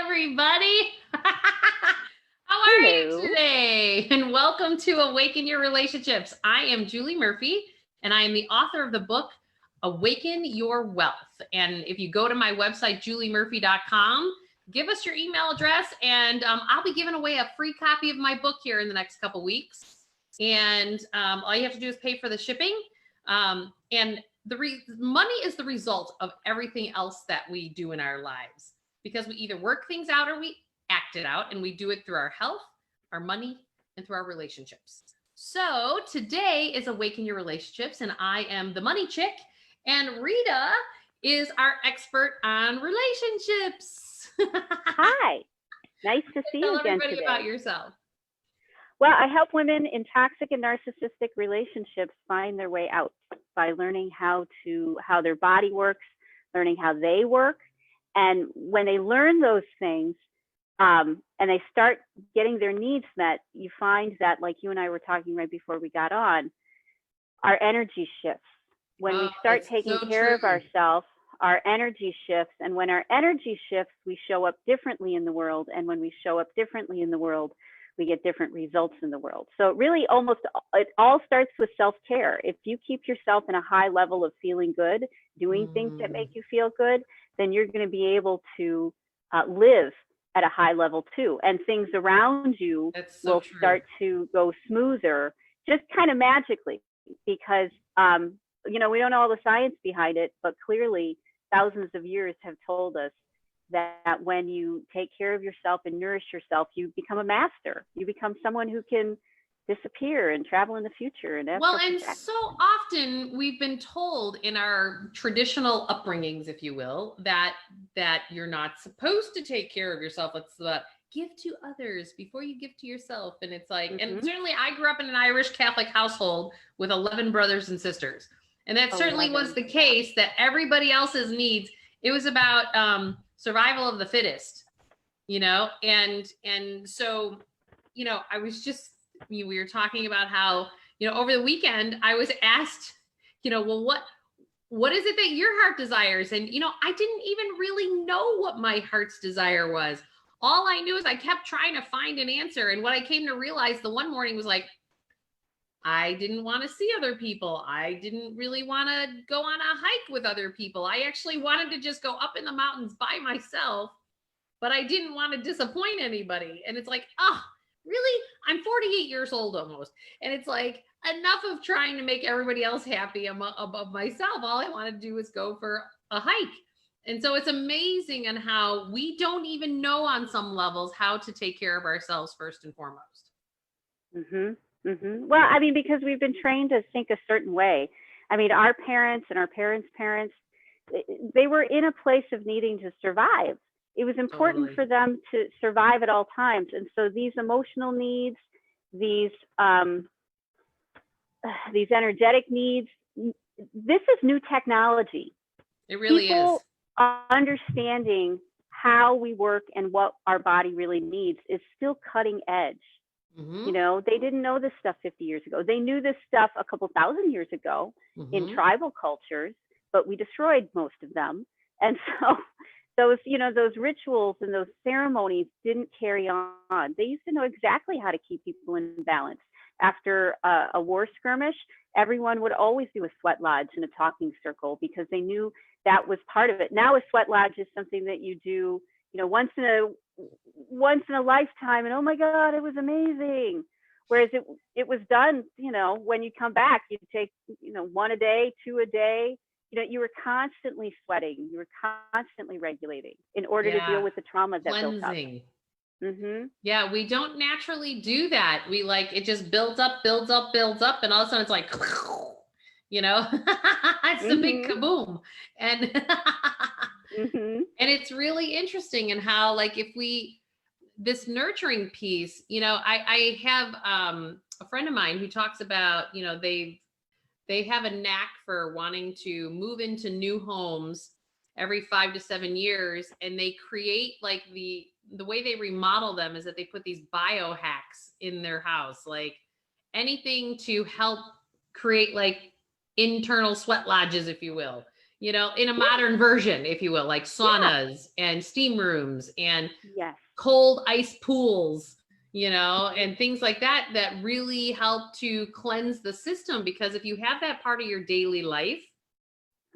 everybody. How are Hello. you today? And welcome to Awaken Your Relationships. I am Julie Murphy, and I am the author of the book, Awaken Your Wealth. And if you go to my website, juliemurphy.com, give us your email address, and I'll be giving away a free copy of my book here in the next couple weeks. And all you have to do is pay for the shipping. And money is the result of everything else that we do in our lives, because we either work things out or we act it out, and we do it through our health, our money, and through our relationships. So today is Awaken Your Relationships, and I am the money chick, and Rita is our expert on relationships. Hi. Nice to see you Tell again everybody today. about yourself. Well, I help women in toxic and narcissistic relationships find their way out by learning how their body works, learning how they work. And when they learn those things and they start getting their needs met, you find that, like you and I were talking right before we got on, our energy shifts. When we start taking care of ourselves, our energy shifts. And when our energy shifts, we show up differently in the world. And when we show up differently in the world, we get different results in the world. So really it all starts with self-care. If you keep yourself in a high level of feeling good, doing things that make you feel good, then you're going to be able to live at a high level too. And things around you will start to go smoother, just kind of magically, because, we don't know all the science behind it, but clearly thousands of years have told us that when you take care of yourself and nourish yourself, you become a master. You become someone who can disappear and travel in the future. And so often we've been told in our traditional upbringings, if you will, that you're not supposed to take care of yourself. It's give to others before you give to yourself. And it's like, and certainly I grew up in an Irish Catholic household with 11 brothers and sisters. And that certainly was the case, that everybody else's needs, it was about survival of the fittest, and so, I was just, we were talking about how, over the weekend I was asked, well, what is it that your heart desires? And, I didn't even really know what my heart's desire was. All I knew is I kept trying to find an answer. And what I came to realize the one morning was like, I didn't want to see other people. I didn't really want to go on a hike with other people. I actually wanted to just go up in the mountains by myself, but I didn't want to disappoint anybody. And it's like, really? I'm 48 years old almost. And it's like, enough of trying to make everybody else happy above myself. All I want to do is go for a hike. And so it's amazing on how we don't even know on some levels how to take care of ourselves first and foremost. Well, I mean, because we've been trained to think a certain way. I mean, our parents and our parents' parents, they were in a place of needing to survive. It was important for them to survive at all times. And so these emotional needs, these energetic needs, this is new technology. It really is. Understanding how we work and what our body really needs is still cutting edge. They didn't know this stuff 50 years ago. They knew this stuff a couple thousand years ago in tribal cultures, but we destroyed most of them. And so those rituals and those ceremonies didn't carry on. They used to know exactly how to keep people in balance. After a war skirmish, everyone would always do a sweat lodge in a talking circle because they knew that was part of it. Now a sweat lodge is something that you do, once in a lifetime, and oh my God, it was amazing. Whereas it was done, when you come back, you take, 1 a day, 2 a day. You were constantly sweating, you were constantly regulating in order to deal with the trauma that built up. Yeah, we don't naturally do that. We it just builds up, and all of a sudden it's like, it's a big kaboom. And and it's really interesting in how, this nurturing piece, I have a friend of mine who talks about, they have a knack for wanting to move into new homes every 5 to 7 years. And they create the way they remodel them is that they put these biohacks in their house, anything to help create internal sweat lodges, if you will. you know, in a modern version, if you will, like saunas and steam rooms and Yes. cold ice pools, you know, and things like that, that really help to cleanse the system. Because if you have that part of your daily life,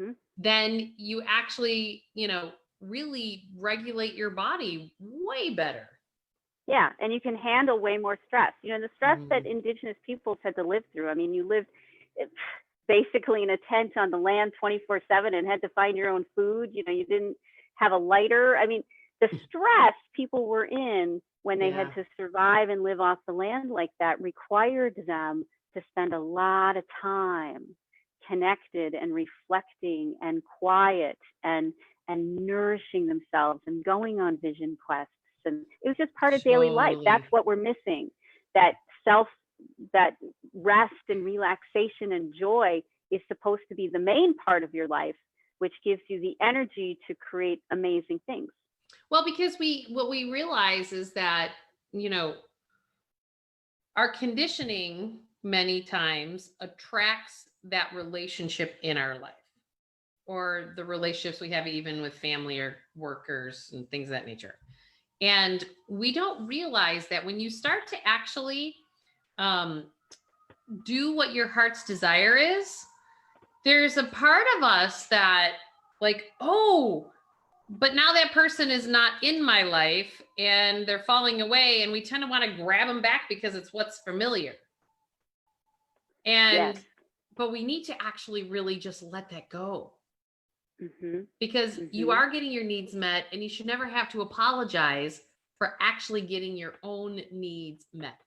Mhm. then you actually, you know, really regulate your body way better. Yeah, and you can handle way more stress. You know, the stress that Mm. Indigenous peoples had to live through. I mean, you lived eh, basically in a tent on the land 24/7 and had to find your own food. You know, you didn't have a lighter. I mean, the stress people were in when they had Yeah. to survive and live off the land like that required them to spend a lot of time connected and reflecting and quiet and nourishing themselves and going on vision quests, and it was just part of daily life. That's Totally. what we're missing. That self, that rest and relaxation and joy is supposed to be the main part of your life, which gives you the energy to create amazing things. Well, because what we realize is that, you know, our conditioning many times attracts that relationship in our life, or the relationships we have even with family or workers and things of that nature. And we don't realize that when you start to actually um, do what your heart's desire is, there's a part of us that, like, oh, but now that person is not in my life and they're falling away, and we tend to want to grab them back because it's what's familiar. Yes. And but we need to actually really just let that go, Mhm. because you Mhm. are getting your needs met, and you should never have to apologize for actually getting your own needs met.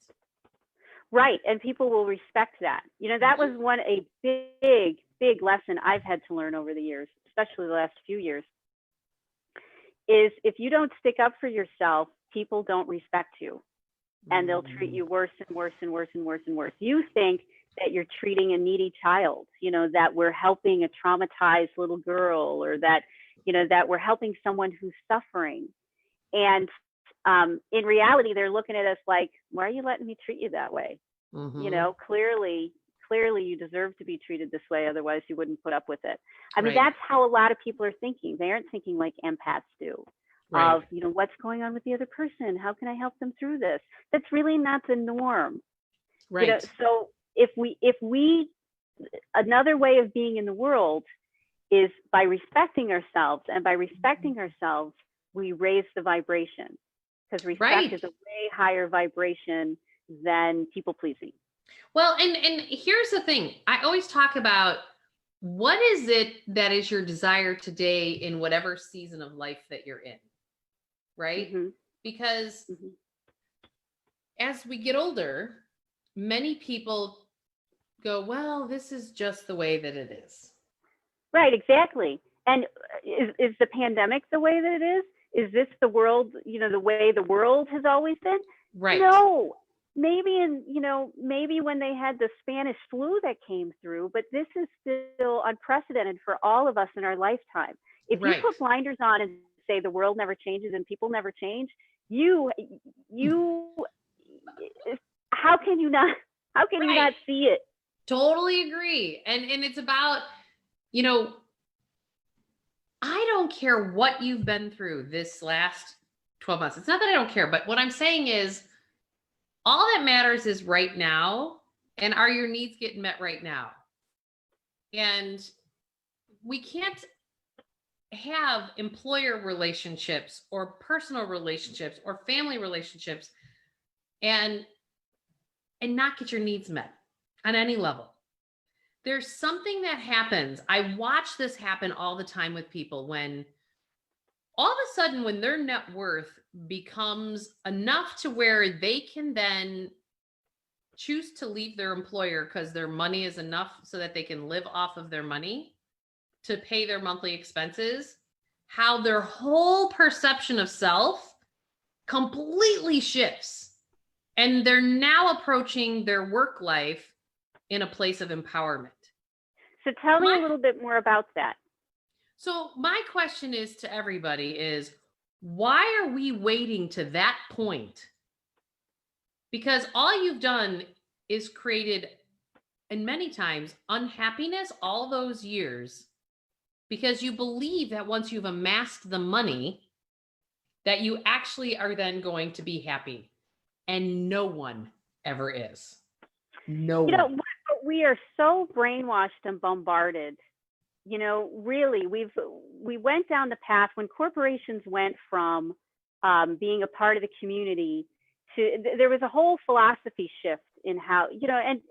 Right, and people will respect that. You know, that was Mhm. a big lesson I've had to learn over the years, especially the last few years, is if you don't stick up for yourself, people don't respect you, and they'll treat Mm. you worse and worse and worse and worse and worse. You think that you're treating a needy child, you know, that we're helping a traumatized little girl, or that, you know, that we're helping someone who's suffering. And in reality, they're looking at us like, why are you letting me treat you that way? You Mhm. know, clearly you deserve to be treated this way, otherwise you wouldn't put up with it. I mean, Right. that's how a lot of people are thinking. They aren't thinking like empaths do, Right. of, you know, what's going on with the other person, how can I help them through this? That's really not the norm. You know, Right. so if we another way of being in the world is by respecting ourselves, and by respecting ourselves we raise the vibration, because respect is Right. a way higher vibration than people pleasing. Well, and here's the thing. I always talk about, what is it that is your desire today in whatever season of life that you're in, right? Hmm. Because Hmm. as we get older, many people go, well, this is just the way that it is. Right, exactly. And is the pandemic the way that it is? Is this the world, you know, the way the world has always been? Right. No. Maybe in, you know, maybe when they had the Spanish flu that came through, but this is still unprecedented for all of us in our lifetime. If you Right. put blinders on and say the world never changes and people never change, you you how can you not, how can you Right. not see it? Totally agree. And it's about, you know, I don't care what you've been through this last 12 months. It's not that I don't care, but what I'm saying is, all that matters is right now, and are your needs getting met right now? And we can't have employer relationships or personal relationships or family relationships and not get your needs met on any level. There's something that happens. I watch this happen all the time with people, when all of a sudden, when their net worth becomes enough to where they can then choose to leave their employer because their money is enough so that they can live off of their money to pay their monthly expenses, how their whole perception of self completely shifts. And they're now approaching their work life in a place of empowerment. So tell me My a little bit more about that. So my question is to everybody is, why are we waiting to that point? Because all you've done is created, and many times, unhappiness all those years, because you believe that once you've amassed the money, that you actually are then going to be happy. And no one ever is. No one. We are so brainwashed and bombarded. Really, we went down the path when corporations went from being a part of the community to, there was a whole philosophy shift in how, and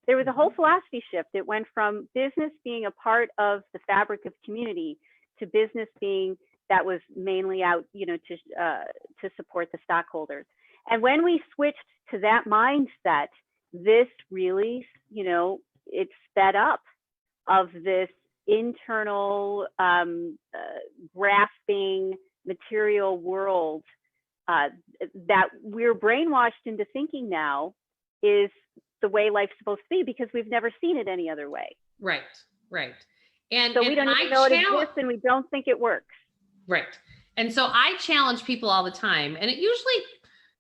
there was a whole philosophy shift. It went from business being a part of the fabric of community to business being that was mainly out, to support the stockholders. And when we switched to that mindset, this really, it sped up of this internal grasping material world that we're brainwashed into thinking now is the way life's supposed to be, because we've never seen it any other way. Right. And so we don't even know it exists, and we don't think it works. Right. And so I challenge people all the time, and it usually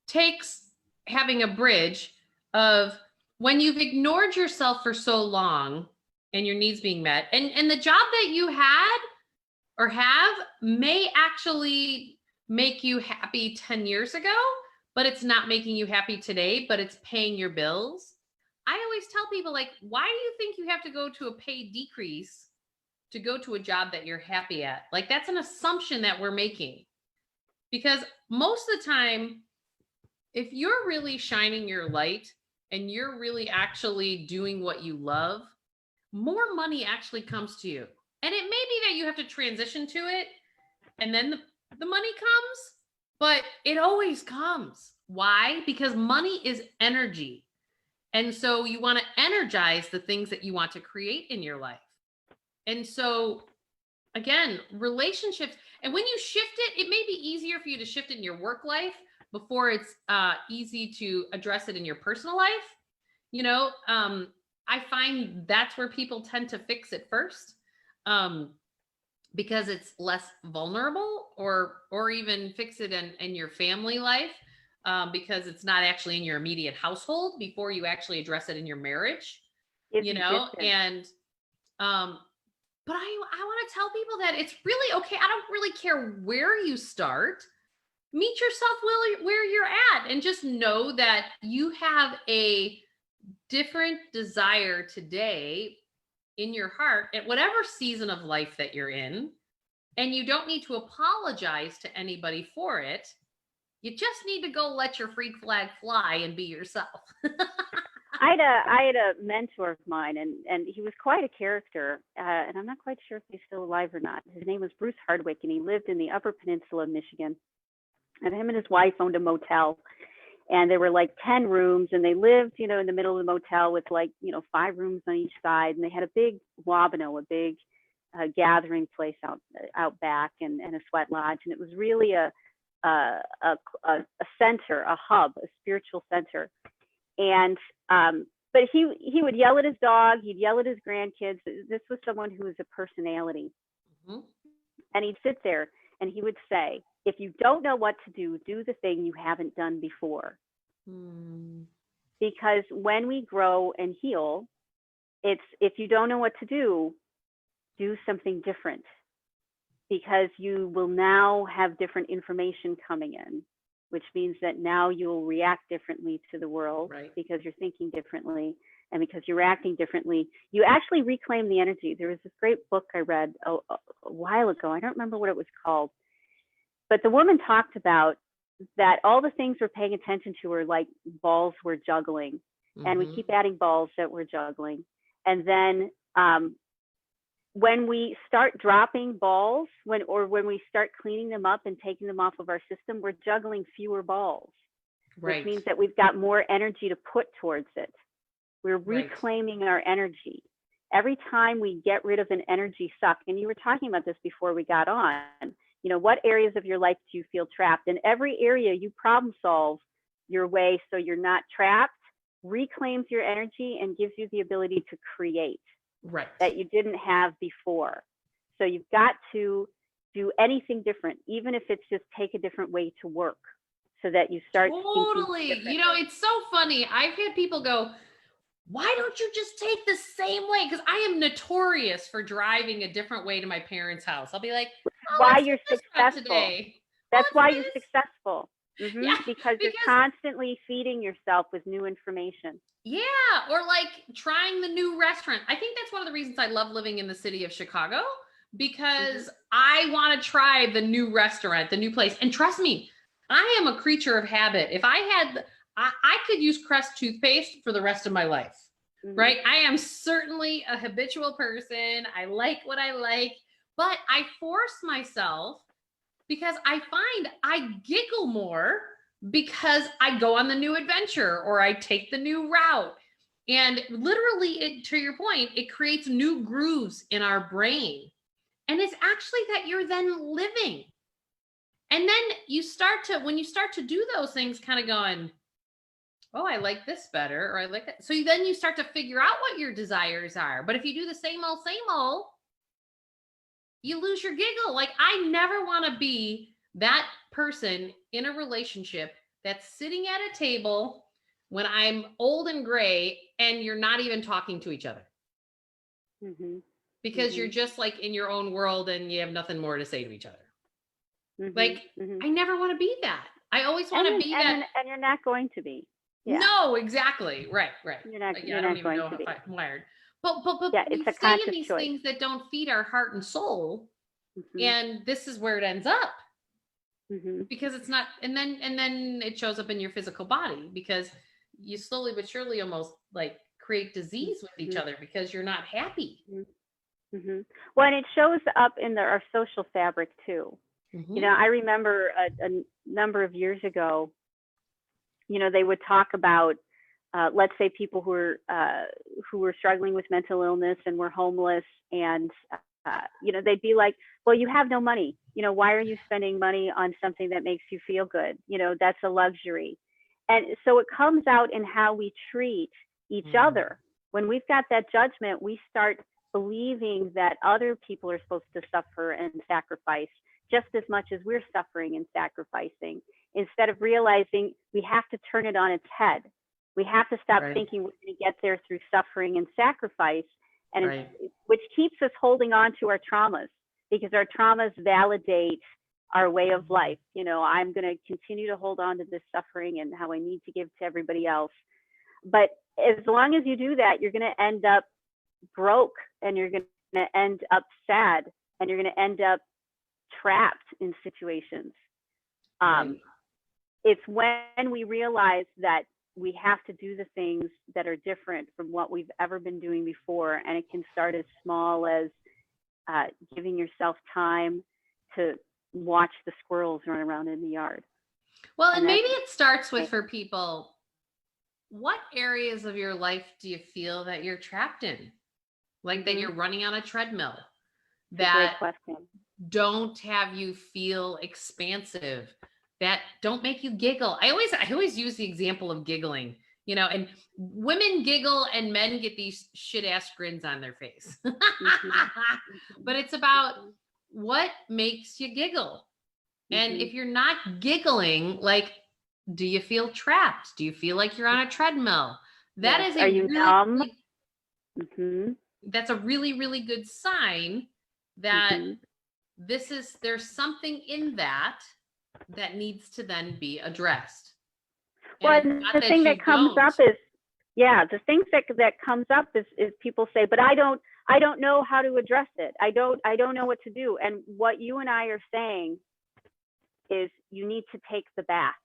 takes having a bridge of when you've ignored yourself for so long and your needs being met, and the job that you had or have may actually make you happy 10 years ago, but it's not making you happy today, but it's paying your bills. I always tell people, like, why do you think you have to go to a pay decrease to go to a job that you're happy at? Like, that's an assumption that we're making, because most of the time, if you're really shining your light and you're really actually doing what you love, more money actually comes to you. And it may be that you have to transition to it and then the money comes, but it always comes. Why? Because money is energy. And so you want to energize the things that you want to create in your life. And so, again, relationships, and when you shift it, it may be easier for you to shift it in your work life before it's easy to address it in your personal life. I find that's where people tend to fix it first, because it's less vulnerable, or even fix it in your family life, because it's not actually in your immediate household before you actually address it in your marriage, and but I want to tell people that it's really okay. I don't really care where you start. Meet yourself where you're at, and just know that you have a different desire today in your heart at whatever season of life that you're in. And you don't need to apologize to anybody for it. You just need to go let your freak flag fly and be yourself. I had a mentor of mine, and he was quite a character, and I'm not quite sure if he's still alive or not. His name was Bruce Hardwick, and he lived in the Upper Peninsula of Michigan. And him and his wife owned a motel, and there were like 10 rooms, and they lived, in the middle of the motel with 5 rooms on each side, and they had a big 𝘰𝙬𝙗, a big gathering place out back, and a sweat lodge, and it was really a center, a hub, a spiritual center. And but he would yell at his dog, he'd yell at his grandkids. This was someone who was a personality. Mm-hmm. And he'd sit there and he would say, if you don't know what to do the thing you haven't done before. Because when we grow and heal, it's, if you don't know what to do something different, because you will now have different information coming in, which means that now you'll react differently to the world, right? Because you're thinking differently, and because you're acting differently, you actually reclaim the energy. There was this great book I read a while ago. I don't remember what it was called, but the woman talked about that all the things we're paying attention to are like balls we're juggling, and we keep adding balls that we're juggling. And then when we start dropping balls, when we start cleaning them up and taking them off of our system, we're juggling fewer balls, right? Which means that we've got more energy to put towards it. We're reclaiming our energy. Every time we get rid of an energy suck, and you were talking about this before we got on, what areas of your life do you feel trapped? In every area you problem solve your way so you're not trapped, reclaims your energy and gives you the ability to create. Right. That you didn't have before. So you've got to do anything different, even if it's just take a different way to work, so that you start totally. It's so funny. I've had people go, why don't you just take the same way? Because I am notorious for driving a different way to my parents' house. I'll be like, oh, Why let's you're do this route successful. today. That's Oh, why let's do you're this. successful. Yeah, Because you're constantly feeding yourself with new information. yeah, or like trying the new restaurant. I think that's one of the reasons I love living in the city of Chicago, because I want to try the new restaurant, the new place. And trust me, I am a creature of habit. If I had, I could use Crest toothpaste for the rest of my life, right? I am certainly a habitual person. I like what I like, but I force myself because I find I giggle more because I go on the new adventure or I take the new route. And literally, to your point, it creates new grooves in our brain. And it's actually that you're then living. And then you start to, when you start to do those things, kind of going, oh, I like this better, or I like that. So then you start to figure out what your desires are. But if you do the same old, you lose your giggle. Like, I never want to be that person in a relationship that's sitting at a table when I'm old and gray and you're not even talking to each other. Because you're just like in your own world and you have nothing more to say to each other. Like, I never want to be that. I always want to be that. And you're not going to be. Yeah. No, exactly. Right. You're not, Like, you're I not don't even going know to be. if I'm wired. But yeah, we it's a stay in conscious these choice. things that don't feed our heart and soul. And this is where it ends up. Because it's not, and then it shows up in your physical body, because you slowly but surely almost like create disease with each other because you're not happy. Well, and it shows up in our social fabric too. You know, I remember a number of years ago, you know, they would talk about, let's say, people who were struggling with mental illness and were homeless, and you know, they'd be like, well, you have no money. You know, why are you spending money on something that makes you feel good? You know, that's a luxury. And so it comes out in how we treat each other. When we've got that judgment, we start believing that other people are supposed to suffer and sacrifice just as much as we're suffering and sacrificing, instead of realizing we have to turn it on its head. We have to stop thinking we're going to get there through suffering and sacrifice, and which keeps us holding on to our traumas, because our traumas validate our way of life. You know, I'm going to continue to hold on to this suffering and how I need to give to everybody else. But as long as you do that, you're going to end up broke, and you're going to end up sad, and you're going to end up trapped in situations. It's when we realize that we have to do the things that are different from what we've ever been doing before. And it can start as small as giving yourself time to watch the squirrels run around in the yard. Well, and maybe it starts with, for people, what areas of your life do you feel that you're trapped in? Like that you're running on a treadmill, that don't have you feel expansive, that don't make you giggle. I always use the example of giggling, you know, and women giggle and men get these shit ass grins on their face. But it's about what makes you giggle. And if you're not giggling, like, do you feel trapped? Do you feel like you're on a treadmill? That is Are you numb? That's a really, really good sign that there's something in that needs to then be addressed. Well, the thing that comes up is, the things that comes up is people say, but I don't know how to address it. I don't know what to do. And what you and I are saying is, you need to take the bath.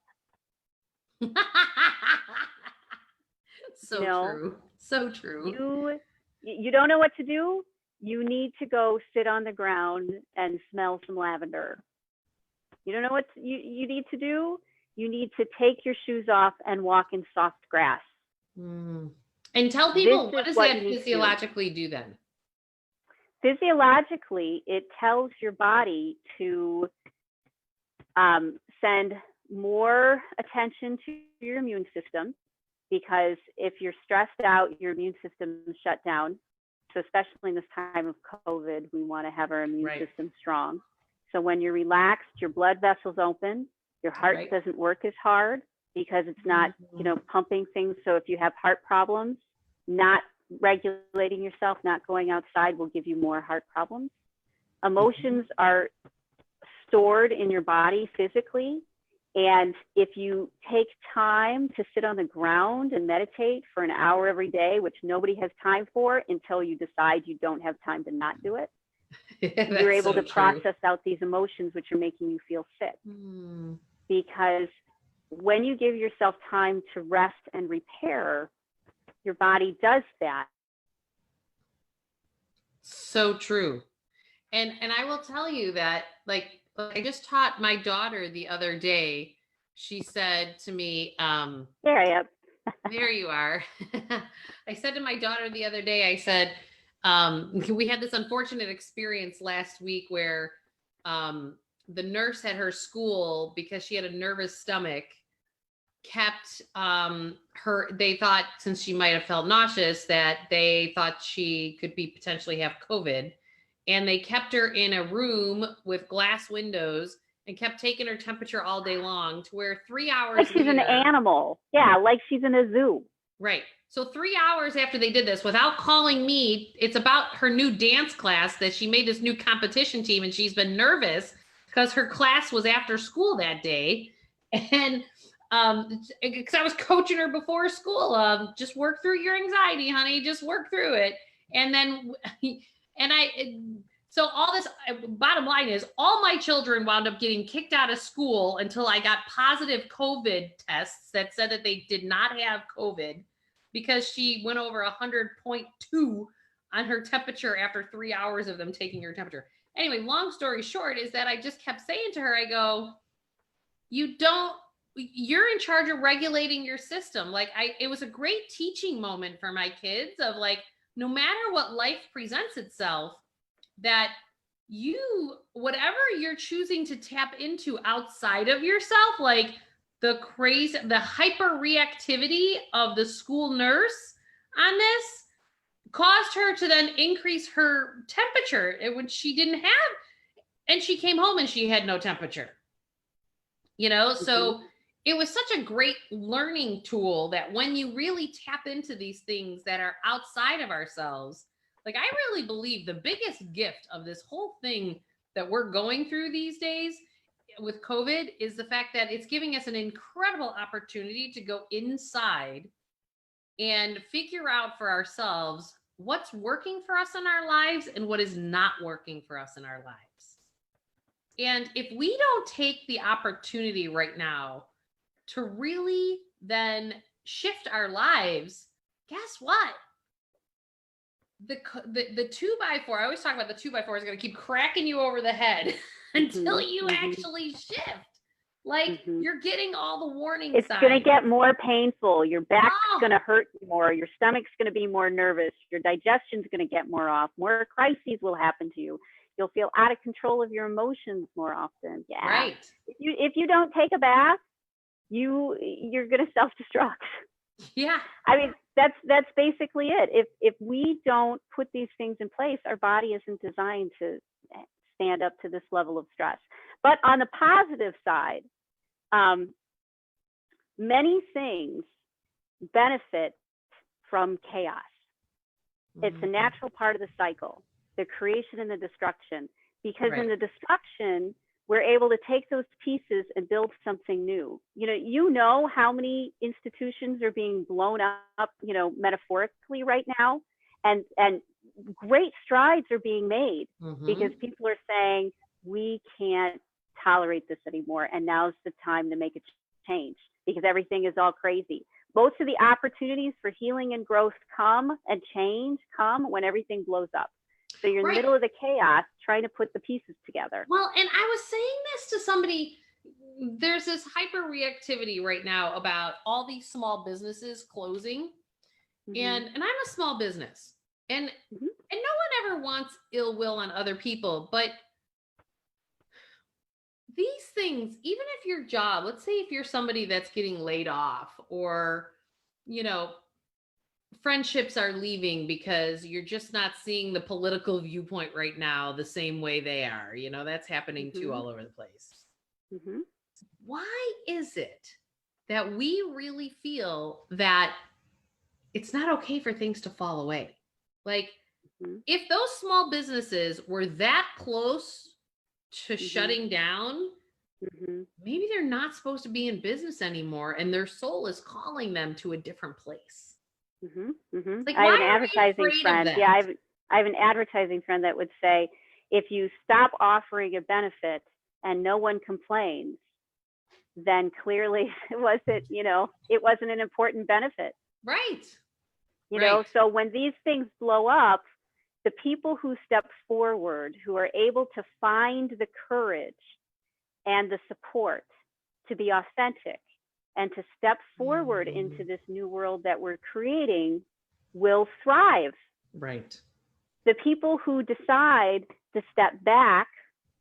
So true. You don't know what to do. You need to go sit on the ground and smell some lavender. You don't know what you need to do. You need to take your shoes off and walk in soft grass. And tell people, what does that physiologically do then? Physiologically, it tells your body to send more attention to your immune system, because if you're stressed out, your immune system is shut down. So especially in this time of COVID, we want to have our immune system strong. So when you're relaxed, your blood vessels open, your heart doesn't work as hard because it's not, you know, pumping things. So if you have heart problems, Not regulating yourself, not going outside will give you more heart problems. Emotions are stored in your body physically. And if you take time to sit on the ground and meditate for an hour every day, which nobody has time for until you decide you don't have time to not do it, you're able to process out these emotions which are making you feel sick. Because when you give yourself time to rest and repair, your body does that. So true. And I will tell you that, like I just taught my daughter the other day. She said to me, there I am. There you are. I said to my daughter the other day, I said, we had this unfortunate experience last week where the nurse at her school, because she had a nervous stomach, kept they thought, since she might have felt nauseous, that they thought she could be potentially have COVID. And they kept her in a room with glass windows and kept taking her temperature all day long, to where 3 hours like she's later, an animal. Yeah, like she's in a zoo. Right. So 3 hours after they did this, without calling me, it's about her new dance class that she made this new competition team, and she's been nervous because her class was after school that day. And because I was coaching her before school, just work through your anxiety, honey, just work through it. And then, so all this, bottom line is, all my children wound up getting kicked out of school until I got positive COVID tests that said that they did not have COVID, because she went over 100.2 on her temperature after 3 hours of them taking her temperature. Anyway, long story short is that I just kept saying to her, I go, you're in charge of regulating your system. Like, it was a great teaching moment for my kids of, like, no matter what life presents itself, that whatever you're choosing to tap into outside of yourself, like the hyper reactivity of the school nurse on this caused her to then increase her temperature, which she didn't have. And she came home and she had no temperature, so it was such a great learning tool that when you really tap into these things that are outside of ourselves, like, I really believe the biggest gift of this whole thing that we're going through these days with COVID is the fact that it's giving us an incredible opportunity to go inside and figure out for ourselves what's working for us in our lives and what is not working for us in our lives. And if we don't take the opportunity right now to really then shift our lives, guess what? The 2x4, I always talk about the 2x4 is going to keep cracking you over the head until you actually shift. Like, you're getting all the warning signs. It's going to get more painful. Your back's going to hurt more. Your stomach's going to be more nervous. Your digestion's going to get more off. More crises will happen to you. You'll feel out of control of your emotions more often. Yeah. Right. If you don't take a bath, you're going to self-destruct. Yeah. I mean, that's basically it. If we don't put these things in place, our body isn't designed to stand up to this level of stress. But on the positive side, many things benefit from chaos. It's a natural part of the cycle, the creation and the destruction, because in the destruction, we're able to take those pieces and build something new. You know how many institutions are being blown up, metaphorically right now, and great strides are being made because people are saying, we can't tolerate this anymore, and now's the time to make a change because everything is all crazy. Most of the opportunities for healing and growth come when everything blows up. So you're in the middle of the chaos trying to put the pieces together. Well, and I was saying this to somebody, there's this hyper reactivity right now about all these small businesses closing. And I'm a small business, and no one ever wants ill will on other people, but these things, even if your job, let's say if you're somebody that's getting laid off, or, friendships are leaving because you're just not seeing the political viewpoint right now the same way they are, that's happening too all over the place. Why is it that we really feel that it's not okay for things to fall away. Like, Mhm. if those small businesses were that close to shutting down, Mhm. maybe they're not supposed to be in business anymore and their soul is calling them to a different place. Mhm. Mhm. Like, I have why an are we advertising afraid of friend. Yeah, that? I have an advertising friend that would say, if you stop offering a benefit and no one complains, then clearly it wasn't, it wasn't an important benefit. Right. Right. So when these things blow up, the people who step forward, who are able to find the courage and the support to be authentic and to step forward into this new world that we're creating, will thrive. Right. The people who decide to step back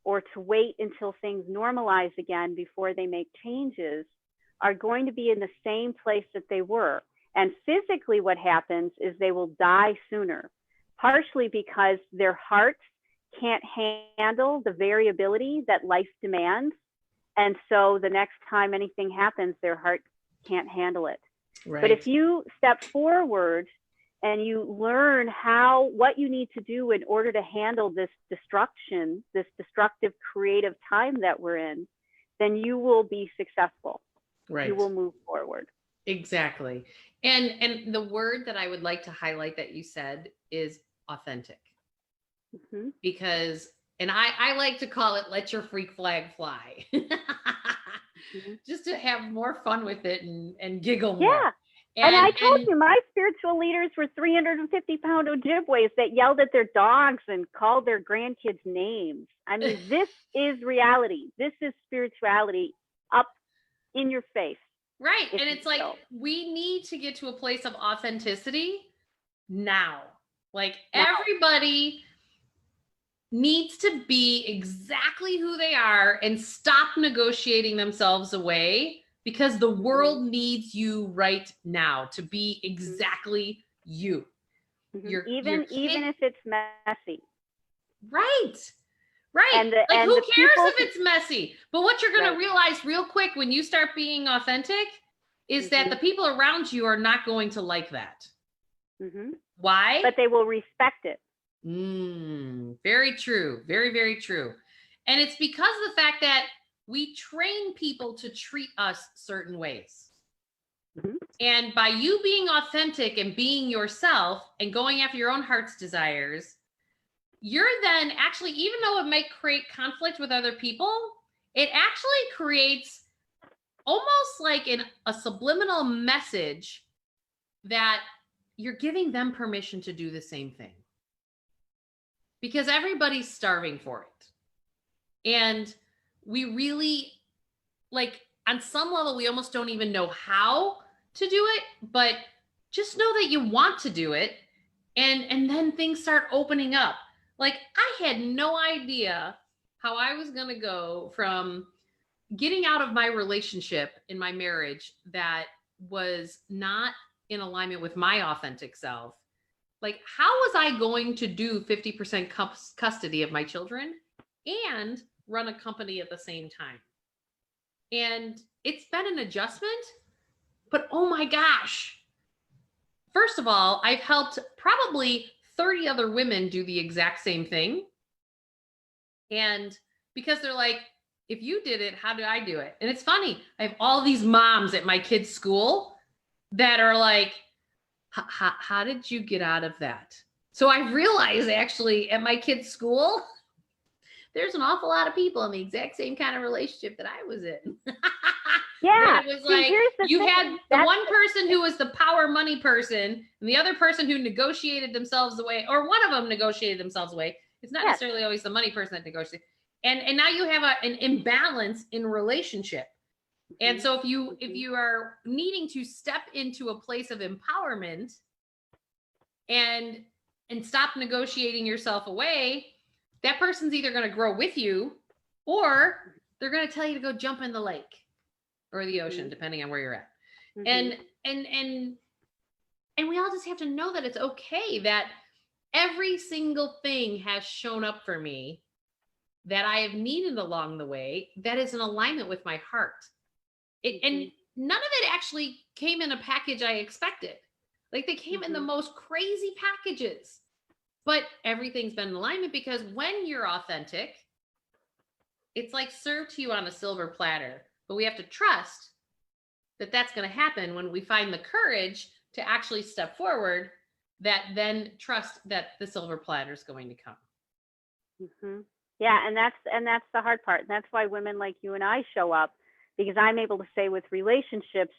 or to wait until things normalize again before they make changes are going to be in the same place that they were. And physically, what happens is they will die sooner, partially because their hearts can't handle the variability that life demands. And so the next time anything happens, their heart can't handle it. Right. But if you step forward and you learn what you need to do in order to handle this destruction, this destructive creative time that we're in, then you will be successful. Right. You will move forward. Exactly. And the word that I would like to highlight that you said is authentic. Mhm. Because, and I like to call it, let your freak flag fly. Mhm. Just to have more fun with it and giggle more. Yeah. And I told you, my spiritual leaders were 350-pound Ojibways that yelled at their dogs and called their grandkids names. I mean, this is reality. This is spirituality up in your face. Right. And it's like, we need to get to a place of authenticity now. Like, everybody needs to be exactly who they are and stop negotiating themselves away, because the world needs you right now to be exactly you. Even if it's messy. Right. Right. And who cares if it's messy? But what you're going to realize real quick when you start being authentic is that the people around you are not going to like that. Why? But they will respect it. Very true. Very, very true. And it's because of the fact that we train people to treat us certain ways. And by you being authentic and being yourself and going after your own heart's desires, you're then actually, even though it might create conflict with other people, it actually creates almost like a subliminal message that you're giving them permission to do the same thing. Because everybody's starving for it. And we really, like, on some level, we almost don't even know how to do it, but just know that you want to do it. And then things start opening up. Like, I had no idea how I was going to go from getting out of my relationship in my marriage that was not in alignment with my authentic self. Like, how was I going to do 50% custody of my children and run a company at the same time? And it's been an adjustment, but oh my gosh. First of all, I've helped probably 30 other women do the exact same thing. And because they're like, if you did it, how do I do it? And it's funny. I have all these moms at my kids' school that are like, how did you get out of that? So I realized, actually, at my kids' school, there's an awful lot of people in the exact same kind of relationship that I was in. Yeah. It was like, you had the one person who was the power money person and the other person who negotiated themselves away, or one of them negotiated themselves away. It's not necessarily always the money person that negotiates. And now you have an imbalance in relationship. And so if you are needing to step into a place of empowerment and stop negotiating yourself away, that person's either going to grow with you or they're going to tell you to go jump in the lake or the ocean, depending on where you're at. And we all just have to know that it's okay, that every single thing has shown up for me that I have needed along the way that is in alignment with my heart. And none of it actually came in a package I expected. Like they came in the most crazy packages, but everything's been in alignment because when you're authentic, it's like served to you on a silver platter, but we have to trust that that's going to happen when we find the courage to actually step forward, that then trust that the silver platter is going to come. Yeah, and that's the hard part. And that's why women like you and I show up, because I'm able to say with relationships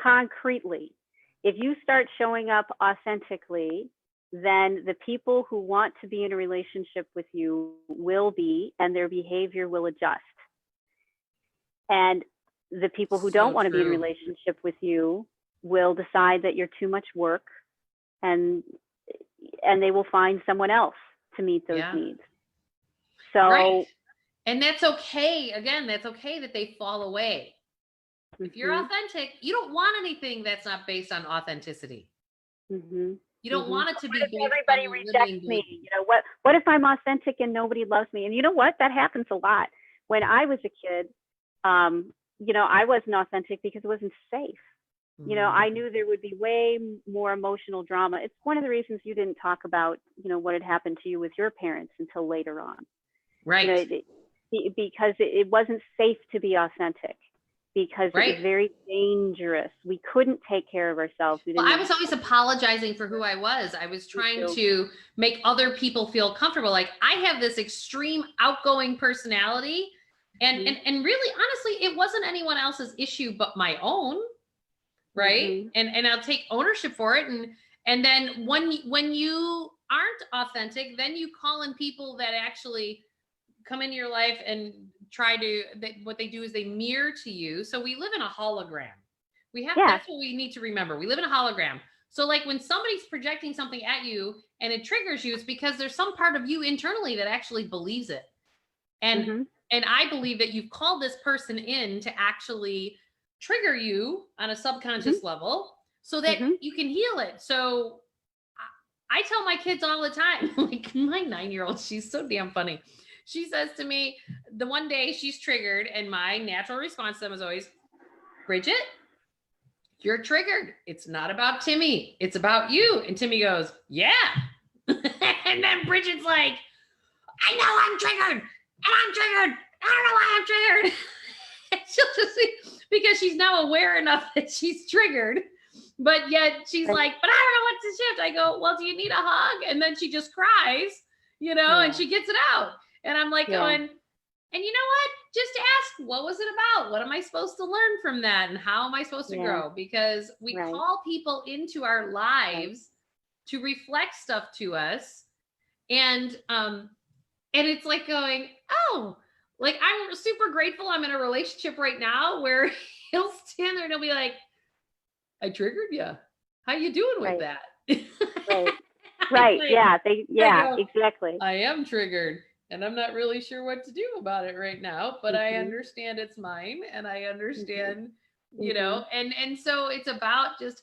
concretely, if you start showing up authentically, then the people who want to be in a relationship with you will be, and their behavior will adjust. And the people who don't want to be in a relationship with you will decide that you're too much work, and they will find someone else to meet those needs. So, and that's okay. Again, that's okay that they fall away. If you're authentic, you don't want anything that's not based on authenticity. You don't want it to be based everybody on rejects me. You know, what if I'm authentic and nobody loves me? And you know what? That happens a lot. When I was a kid, you know, I wasn't authentic because it wasn't safe. You know, I knew there would be way more emotional drama. It's one of the reasons you didn't talk about, you know, what had happened to you with your parents until later on. Right. You know, because it wasn't safe to be authentic, because it was very dangerous. We couldn't take care of ourselves. Well, I was always apologizing for who I was. I was trying to make other people feel comfortable. Like, I have this extreme outgoing personality, and really, honestly, it wasn't anyone else's issue but my own. Right. And I'll take ownership for it. And then when you aren't authentic, then you call in people that actually come into your life and try to, what they do is they mirror to you. So we live in a hologram. That's what we need to remember. We live in a hologram. So like when somebody's projecting something at you and it triggers you, it's because there's some part of you internally that actually believes it. And I believe that you've called this person in to actually trigger you on a subconscious level so that you can heal it. So I tell my kids all the time, like my 9-year-old, she's so damn funny. She says to me, the one day she's triggered, and my natural response to them is always, Bridget, you're triggered. It's not about Timmy. It's about you. And Timmy goes, yeah. And then Bridget's like, I know I'm triggered, and I'm triggered. I don't know why I'm triggered. And she'll just see, because she's now aware enough that she's triggered, but yet she's like, but I don't know what to shift. I go, well, do you need a hug? And then she just cries, you know, and she gets it out. And I'm like going, and you know what? Just ask, what was it about? What am I supposed to learn from that? And how am I supposed to grow? Because we call people into our lives to reflect stuff to us. And it's like going, oh, like I'm super grateful I'm in a relationship right now where he'll stand there and he'll be like, I triggered you. How you doing with that? Like, exactly. I am triggered. And I'm not really sure what to do about it right now, but I understand it's mine, and I understand, you know, and so it's about just,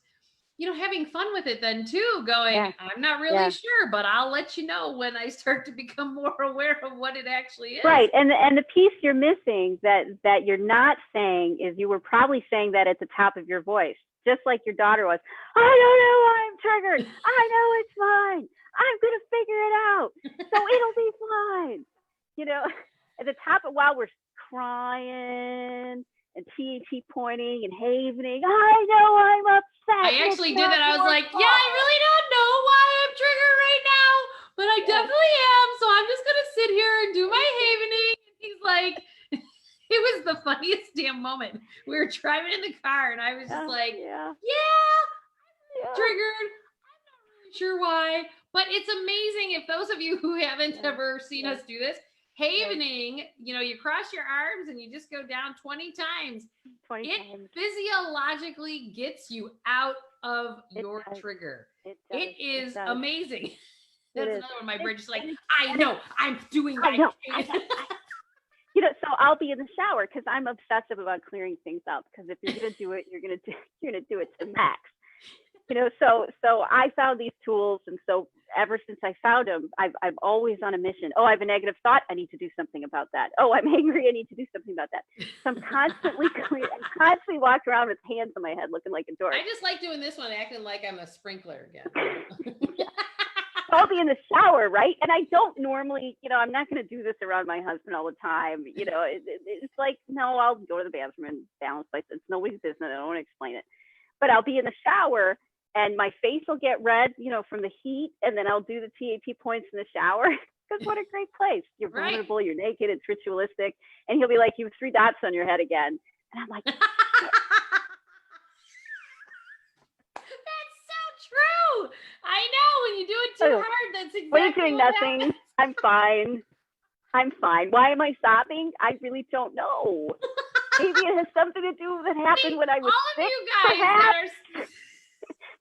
you know, having fun with it then too, going, I'm not really sure, but I'll let you know when I start to become more aware of what it actually is. Right. And the piece you're missing that you're not saying is, you were probably saying that at the top of your voice, just like your daughter was. I don't know why I'm triggered. I know it's fine. I'm going to figure it out. So it'll be fine. You know, at the top of, while we're crying and TAT pointing and havening, I know I'm upset. I actually did that. I was like, yeah, I really don't know why I'm triggered right now, but I definitely am. So I'm just going to sit here and do my havening. And he's like, it was the funniest damn moment. We were driving in the car and I was just like, triggered. I'm not really sure why, but it's amazing if those of you who haven't ever seen us do this, havening, you know, you cross your arms and you just go down 20 times. It physiologically gets you out of your trigger. It is amazing. That's another one. My brain just like, I know, I'm doing my You know, so I'll be in the shower because I'm obsessive about clearing things up. Because if you're gonna do it, you're gonna do it to the max. You know, so I found these tools, and so ever since I found him, I'm always on a mission. Oh, I have a negative thought. I need to do something about that. Oh, I'm angry. I need to do something about that. So I'm constantly walking around with hands on my head looking like a dork. I just like doing this one, acting like I'm a sprinkler again. I'll be in the shower, right? And I don't normally, I'm not going to do this around my husband all the time. It's like, no, I'll go to the bathroom and balance like it's nobody's business. I don't want to explain it. But I'll be in the shower and my face will get red, from the heat. And then I'll do the TAP points in the shower. Because what a great place. You're vulnerable, right. You're naked, it's ritualistic. And he'll be like, you have 3 dots on your head again. And I'm like, true. I know when you do it too hard, that's exactly what are you doing? Nothing. Happens. I'm fine. Why am I sobbing? I really don't know. Maybe it has something to do with what happened when I was all 6, of you guys perhaps.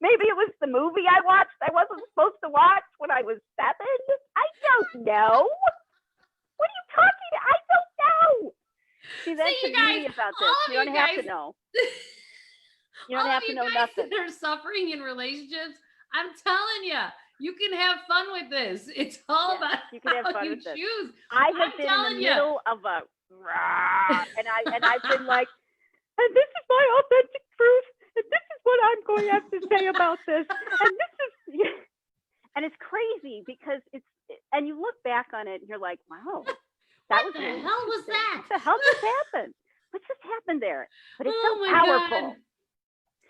Maybe it was the movie I watched I wasn't supposed to watch when I was 7. I don't know. What are you talking about? I don't know. See, that's the beauty about this. You don't have to know. You don't have to know nothing. That are suffering in relationships, I'm telling you, you can have fun with this. It's all about you can have how fun you with this. choose. I have been in the middle of a and I've been like, and this is my authentic truth, and this is what I'm going to have to say about this, and this is, and it's crazy because and you look back on it and you're like, wow, what the hell was that? What the hell just happened? What just happened there? But it's so God. powerful.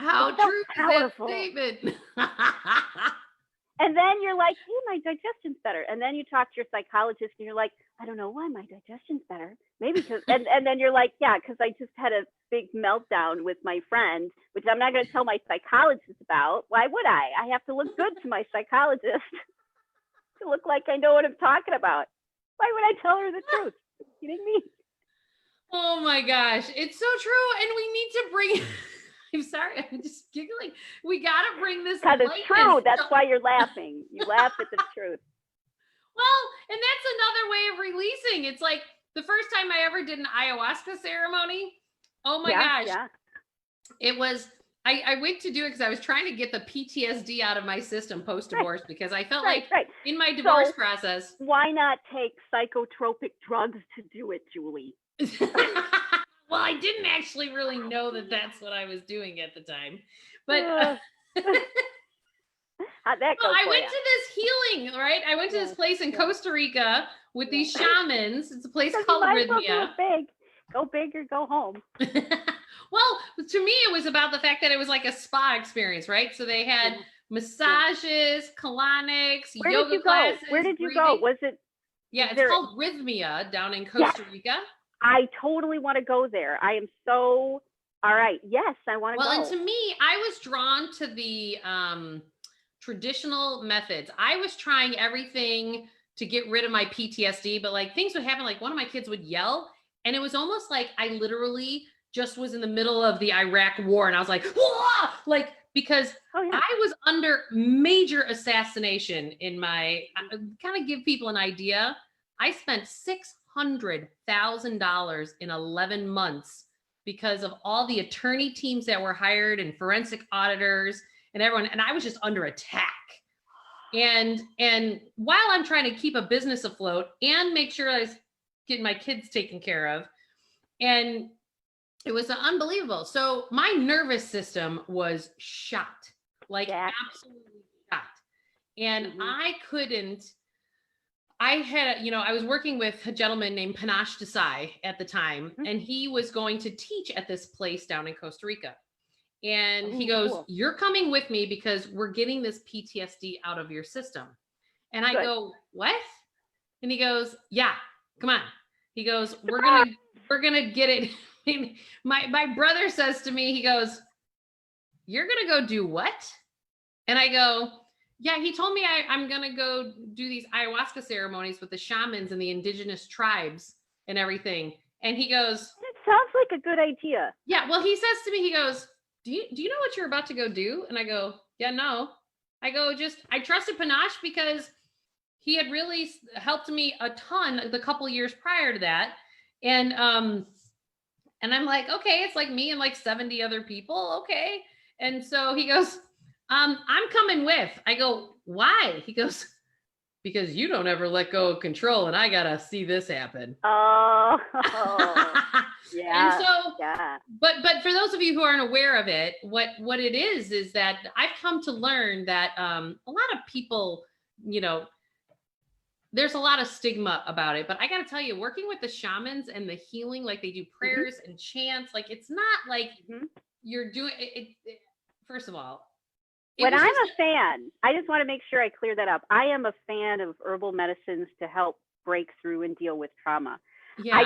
How true is that statement? And then you're like, hey, my digestion's better. And then you talk to your psychologist and you're like, I don't know why my digestion's better. Maybe because, and then you're like, yeah, because I just had a big meltdown with my friend, which I'm not going to tell my psychologist about. Why would I? I have to look good to my psychologist to look like I know what I'm talking about. Why would I tell her the truth? Are you kidding me? Oh my gosh. It's so true. And we need to bring... I'm sorry, I'm just giggling. We got to bring this because it's true. That's why you're laughing. You laugh at the truth. Well, and that's another way of releasing. It's like the first time I ever did an ayahuasca ceremony. Oh my gosh. Yeah. It was, I went to do it because I was trying to get the PTSD out of my system post-divorce because I felt like in my divorce process. Why not take psychotropic drugs to do it, Julie? Well, I didn't actually really know that that's what I was doing at the time, but how'd that go? I went to this healing, right? I went to this place in Costa Rica with these shamans. It's a place called 𝘼𝙬𝙧. Go big or go home. Well, to me, it was about the fact that it was like a spa experience, right? So they had massages, colonics, yoga classes. Where did you go? Was it? Yeah, it's called 𝘼𝙬𝙧 down in Costa Rica. I totally want to go there. I am so, all right. Yes, I want to go. Well, and to me, I was drawn to the traditional methods. I was trying everything to get rid of my PTSD, but like things would happen. Like one of my kids would yell and it was almost like I literally just was in the middle of the Iraq war. And I was like, whoa! Like, because I was under major assassination in my, kind of give people an idea. I spent $600,000 in 11 months because of all the attorney teams that were hired and forensic auditors and everyone. And I was just under attack. And while I'm trying to keep a business afloat and make sure I was getting my kids taken care of, and it was unbelievable. So my nervous system was shot, like absolutely shot. And I was working with a gentleman named 𝐾𝐮𝐿𝐼𝐻 at the time, and he was going to teach at this place down in Costa Rica. And he goes, you're coming with me because we're getting this PTSD out of your system. And I go, what? And he goes, yeah, come on. He goes, we're going to get it. My brother says to me, he goes, you're going to go do what? And I go, yeah, he told me I'm going to go do these ayahuasca ceremonies with the shamans and the indigenous tribes and everything. And he goes, it sounds like a good idea. Yeah. Well, he says to me, he goes, do you know what you're about to go do? And I go, yeah, no. I go, I trusted 𝐾𝐮 because he had really helped me a ton the couple years prior to that. And I'm like, okay, it's like me and like 70 other people. Okay. And so he goes, I'm coming with. I go, why? He goes, because you don't ever let go of control and I got to see this happen. Oh, yeah. And so, but for those of you who aren't aware of it, what it is that I've come to learn that a lot of people, you know, there's a lot of stigma about it, but I got to tell you, working with the shamans and the healing, like they do prayers and chants, like it's not like you're doing it. First of all, when I'm a fan, I just want to make sure I clear that up. I am a fan of herbal medicines to help break through and deal with trauma. Yeah,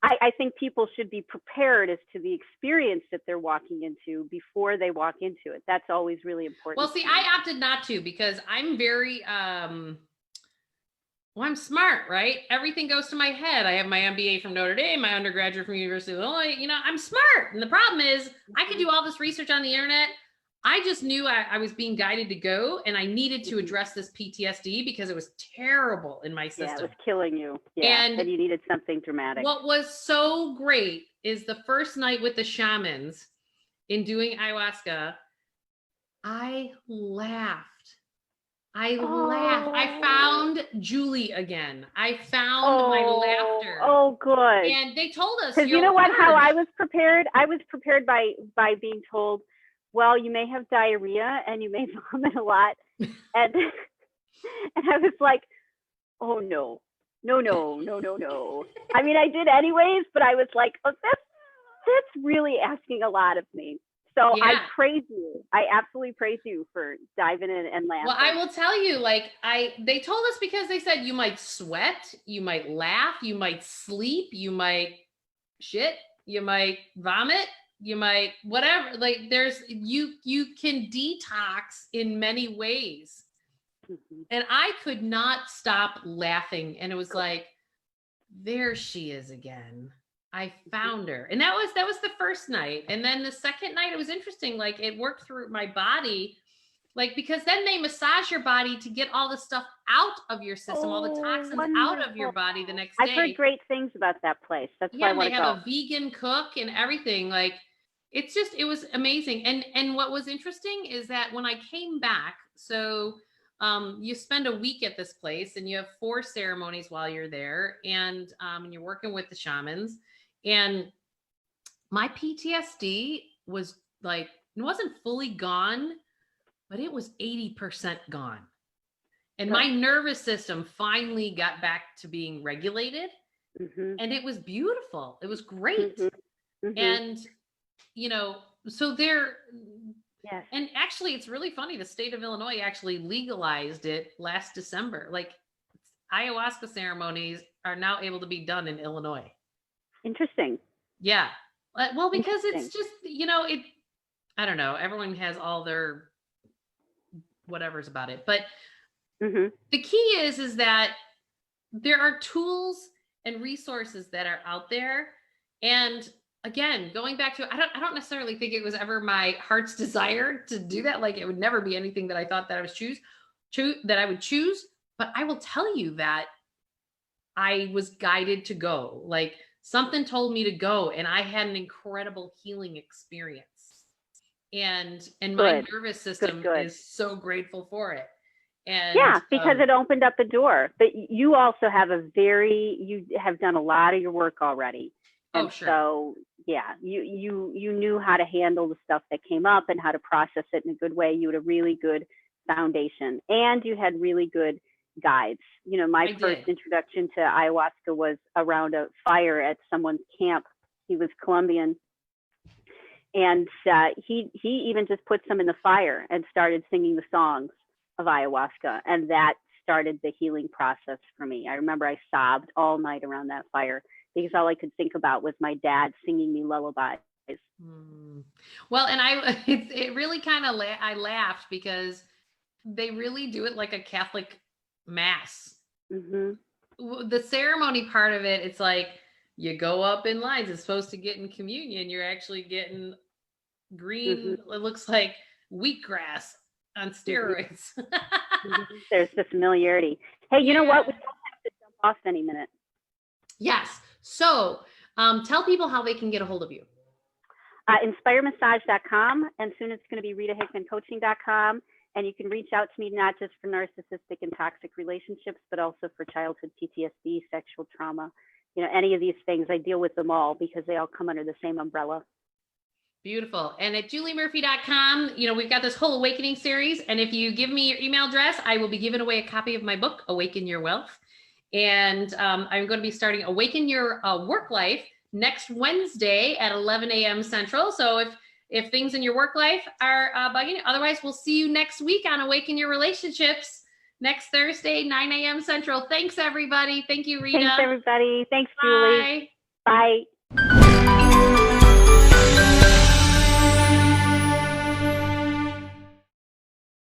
I think people should be prepared as to the experience that they're walking into before they walk into it. That's always really important. Well, see, I opted not to because I'm very, well, I'm smart, right? Everything goes to my head. I have my MBA from Notre Dame, my undergraduate from University of Illinois. You know, I'm smart. And the problem is I could do all this research on the internet. I just knew I was being guided to go and I needed to address this PTSD because it was terrible in my system. Yeah, it was killing you. Yeah, and you needed something dramatic. What was so great is the first night with the shamans in doing ayahuasca, I laughed. I found Julie again. I found my laughter. Oh, good. And they told us. Because you know what? How I was prepared? I was prepared by being told, well, you may have diarrhea and you may vomit a lot. And I was like, oh, no. I mean, I did anyways, but I was like, oh, that's really asking a lot of me. So yeah. I praise you. I absolutely praise you for diving in and laughing. Well, I will tell you, like, they told us because they said you might sweat, you might laugh, you might sleep, you might shit, you might vomit, you might whatever. Like, you can detox in many ways. And I could not stop laughing. And it was like, there she is again. I found her. And that was the first night. And then the second night, it was interesting. Like, it worked through my body, like, because then they massage your body to get all the stuff out of your system, all the toxins out of your body the next day. I've heard great things about that place. That's why I want to go. They have a vegan cook and everything. Like, it was amazing. And what was interesting is that when I came back, so you spend a week at this place and you have 4 ceremonies while you're there, and you're working with the shamans. And my PTSD was like, it wasn't fully gone, but it was 80% gone. And my nervous system finally got back to being regulated. And it was beautiful. It was great. And, you know, so there, and actually it's really funny. The state of Illinois actually legalized it last December. Like, ayahuasca ceremonies are now able to be done in Illinois. Interesting. Yeah. Well, because it's just, you know, I don't know. Everyone has all their whatevers about it. But the key is that there are tools and resources that are out there. And again, going back to, I don't necessarily think it was ever my heart's desire to do that. Like, it would never be anything that I thought that I would choose. But I will tell you that I was guided to go. Like, something told me to go, and I had an incredible healing experience. And my nervous system is so grateful for it. And yeah, because it opened up a door. But you also have you have done a lot of your work already. And sure. So yeah, you knew how to handle the stuff that came up and how to process it in a good way. You had a really good foundation, and you had really good guides. You know, my first introduction to ayahuasca was around a fire at someone's camp. He was Colombian, and he even just put some in the fire and started singing the songs of ayahuasca, and that started the healing process for me. I remember I sobbed all night around that fire because all I could think about was my dad singing me lullabies. Well, and it really kind of I laughed because they really do it like a Catholic mass. The ceremony part of it, it's like you go up in lines. It's supposed to get in communion. You're actually getting green. It looks like wheatgrass on steroids. There's the familiarity. Hey, you know what? We don't have to jump off any minute. Yes. So tell people how they can get a hold of you. 𝐿spiremassage.com, and soon it's going to be 𝑅itaHickmanCoaching.com. And you can reach out to me not just for narcissistic and toxic relationships, but also for childhood PTSD, sexual trauma, any of these things. I deal with them all because they all come under the same umbrella. Beautiful. And at juliemurphy.com, we've got this whole awakening series. And if you give me your email address, I will be giving away a copy of my book, Awaken Your Wealth. And I'm going to be starting Awaken Your Work Life next Wednesday at 11 a.m. Central. So if things in your work life are bugging you, otherwise we'll see you next week on Awaken Your Relationships next Thursday, 9 a.m. Central. Thanks, everybody. Thank you, Rita. Thanks, everybody. Thanks, Bye. Julie. Bye.